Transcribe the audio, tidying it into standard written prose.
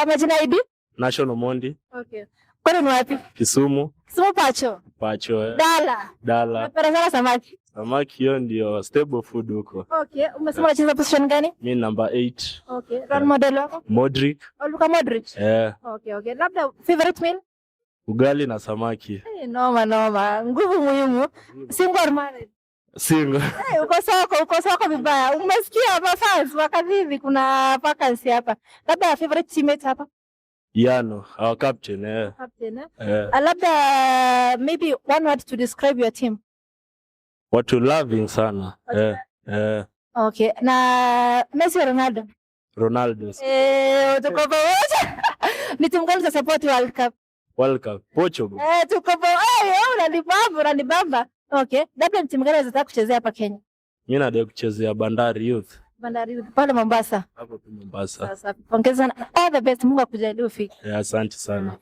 Majina ID? National Mondi. Okay. Kwani ni wapi? Kisumu. Kisumu Pacho. Pacho. Dala. Napenda sana samaki. Samaki hiyo ndio stable food huko. Okay. Umesema unacheza position gani? Mimi number 8. Okay. Role model wako? Modric. Luka Modric. Okay. Labda favorite meal? Ugali na samaki. Noma. Nguvu muhimu. Single or married? Single. Uko soko vibaya. Umesikia mafans wakadhivi kuna vacancy hapa. Labda favorite teammate hapa? Yano, our captain. Captain. Labda maybe one word to describe your team. Watu loving sana. Okay. Na Messi or Ronaldo? Ronaldo. Tuko pamoja. Ni timu gani za support World Cup? World Cup. Portugal. Tuko pamoja. Unanibamba. Okay. Labda ni timu gani unataka kuchezea hapa Kenya? Mimi nataka kuchezea Bandari Youth. Bandari Youth pale Mombasa. Hapo tu Mombasa. Sasa pongeza. All the best. Mungu akujalie ufike. Asante sana.